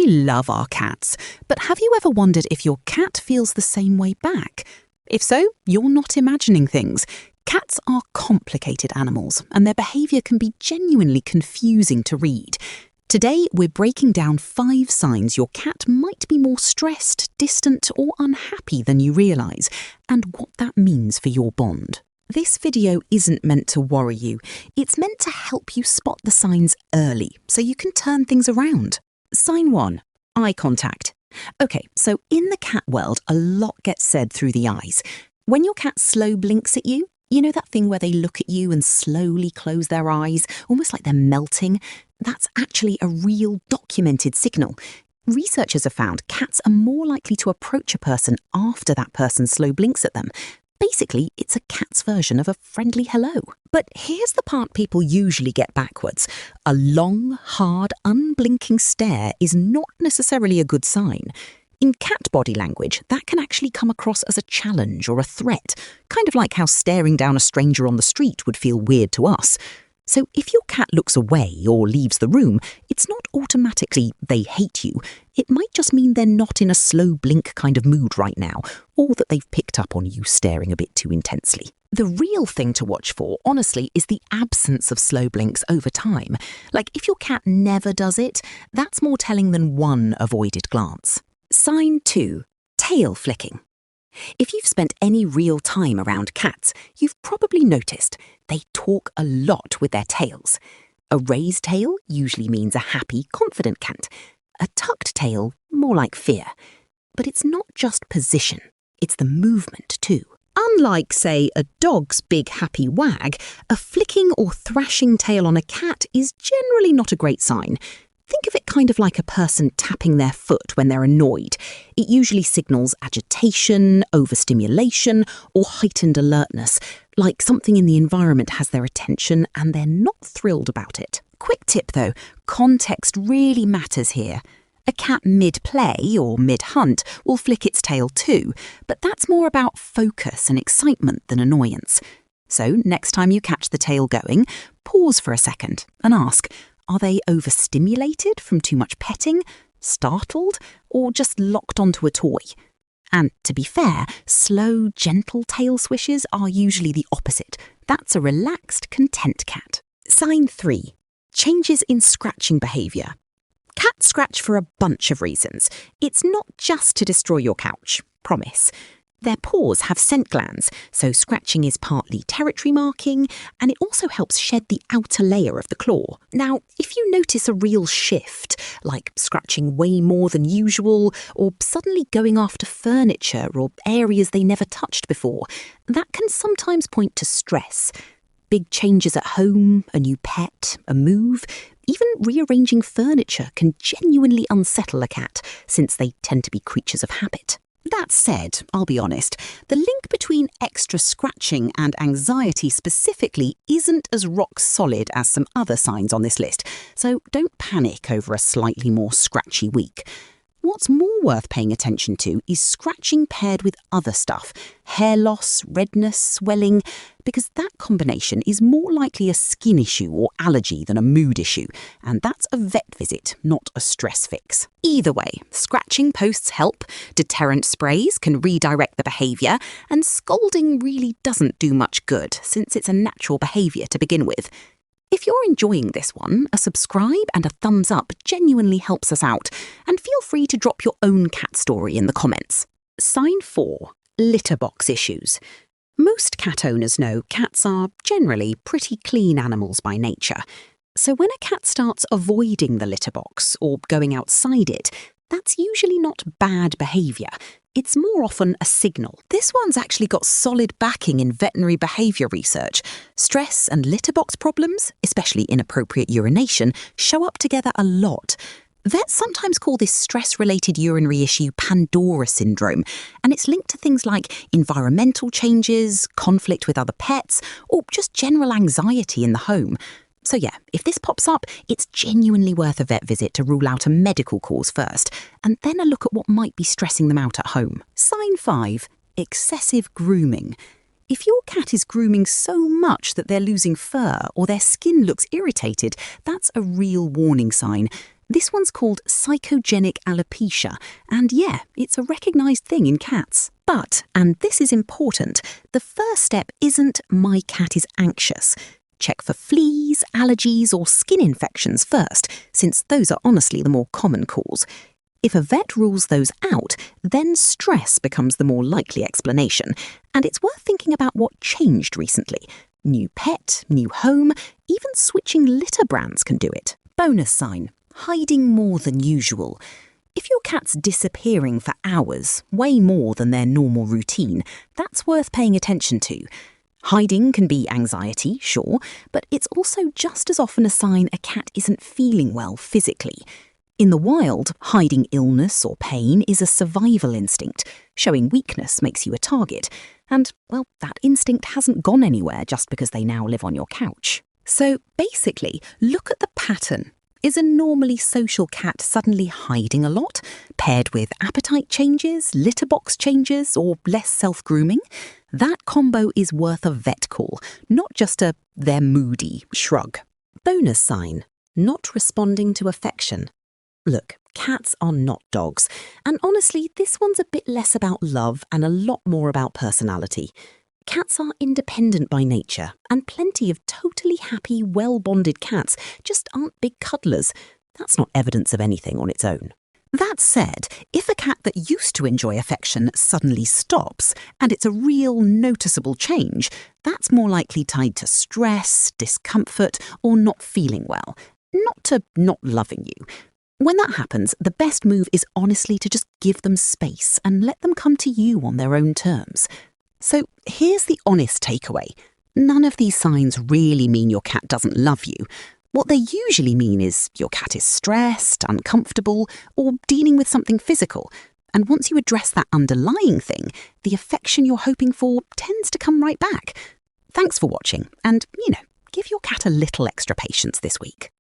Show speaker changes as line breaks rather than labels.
love our cats, but have you ever wondered if your cat feels the same way back? If so, you're not imagining things. Cats are complicated animals, and their behaviour can be genuinely confusing to read. Today, we're breaking down 5 signs your cat might be more stressed, distant, or unhappy than you realise, and what that means for your bond. This video isn't meant to worry you. It's meant to help you spot the signs early, so you can turn things around. Sign 1. Eye contact. Okay, so in the cat world, a lot gets said through the eyes. When your cat slow blinks at you, you know that thing where they look at you and slowly close their eyes, almost like they're melting? That's actually a real documented signal. Researchers have found cats are more likely to approach a person after that person slow blinks at them. Basically, it's a cat's version of a friendly hello. But here's the part people usually get backwards. A long, hard, unblinking stare is not necessarily a good sign. In cat body language, that can actually come across as a challenge or a threat, kind of like how staring down a stranger on the street would feel weird to us. So if your cat looks away or leaves the room, it's not automatically they hate you. It might just mean they're not in a slow blink kind of mood right now, or that they've picked up on you staring a bit too intensely. The real thing to watch for, honestly, is the absence of slow blinks over time. Like if your cat never does it, that's more telling than one avoided glance. Sign 2. Tail flicking. If you've spent any real time around cats, you've probably noticed they talk a lot with their tails. A raised tail usually means a happy, confident cat. A tucked tail, more like fear. But it's not just position, it's the movement too. Unlike, say, a dog's big happy wag, a flicking or thrashing tail on a cat is generally not a great sign. Think of it kind of like a person tapping their foot when they're annoyed. It usually signals agitation, overstimulation, or heightened alertness, like something in the environment has their attention and they're not thrilled about it. Quick tip though, context really matters here. A cat mid-play or mid-hunt will flick its tail too, but that's more about focus and excitement than annoyance. So next time you catch the tail going, pause for a second and ask, are they overstimulated from too much petting, startled, or just locked onto a toy? And to be fair, slow, gentle tail swishes are usually the opposite. That's a relaxed, content cat. Sign 3. Changes in scratching behaviour. Cats scratch for a bunch of reasons. It's not just to destroy your couch, promise. Their paws have scent glands, so scratching is partly territory marking, and it also helps shed the outer layer of the claw. Now, if you notice a real shift, like scratching way more than usual, or suddenly going after furniture or areas they never touched before, that can sometimes point to stress. Big changes at home, a new pet, a move, even rearranging furniture can genuinely unsettle a cat, since they tend to be creatures of habit. That said, I'll be honest, the link between extra scratching and anxiety specifically isn't as rock solid as some other signs on this list, so don't panic over a slightly more scratchy week. What's more worth paying attention to is scratching paired with other stuff, hair loss, redness, swelling, because that combination is more likely a skin issue or allergy than a mood issue, and that's a vet visit, not a stress fix. Either way, scratching posts help, deterrent sprays can redirect the behaviour, and scolding really doesn't do much good, since it's a natural behaviour to begin with. If you're enjoying this one, a subscribe and a thumbs up genuinely helps us out, and feel free to drop your own cat story in the comments. Sign 4. Litterbox issues. Most cat owners know cats are generally pretty clean animals by nature. So when a cat starts avoiding the litter box or going outside it, that's usually not bad behaviour. It's more often a signal. This one's actually got solid backing in veterinary behaviour research. Stress and litter box problems, especially inappropriate urination, show up together a lot. Vets sometimes call this stress-related urinary issue Pandora syndrome, and it's linked to things like environmental changes, conflict with other pets, or just general anxiety in the home. So yeah, if this pops up, it's genuinely worth a vet visit to rule out a medical cause first, and then a look at what might be stressing them out at home. Sign 5. Excessive grooming. If your cat is grooming so much that they're losing fur or their skin looks irritated, that's a real warning sign. This one's called psychogenic alopecia, and yeah, it's a recognised thing in cats. But, and this is important, the first step isn't "my cat is anxious." Check for fleas, allergies or skin infections first, since those are honestly the more common cause. If a vet rules those out, then stress becomes the more likely explanation, and it's worth thinking about what changed recently. New pet, new home, even switching litter brands can do it. Bonus sign: hiding more than usual. If your cat's disappearing for hours, way more than their normal routine, that's worth paying attention to. Hiding can be anxiety, sure, but it's also just as often a sign a cat isn't feeling well physically. In the wild, hiding illness or pain is a survival instinct. Showing weakness makes you a target. And, well, that instinct hasn't gone anywhere just because they now live on your couch. So, basically, look at the pattern. Is a normally social cat suddenly hiding a lot, paired with appetite changes, litterbox changes, or less self-grooming? That combo is worth a vet call, not just a "they're moody" shrug. Bonus sign: not responding to affection. Look, cats are not dogs, and honestly, this one's a bit less about love and a lot more about personality. Cats are independent by nature, and plenty of totally happy, well-bonded cats just aren't big cuddlers. That's not evidence of anything on its own. That said, if a cat that used to enjoy affection suddenly stops, and it's a real noticeable change, that's more likely tied to stress, discomfort, or not feeling well, not to not loving you. When that happens, the best move is honestly to just give them space and let them come to you on their own terms. So here's the honest takeaway. None of these signs really mean your cat doesn't love you. What they usually mean is your cat is stressed, uncomfortable, or dealing with something physical. And once you address that underlying thing, the affection you're hoping for tends to come right back. Thanks for watching, and, give your cat a little extra patience this week.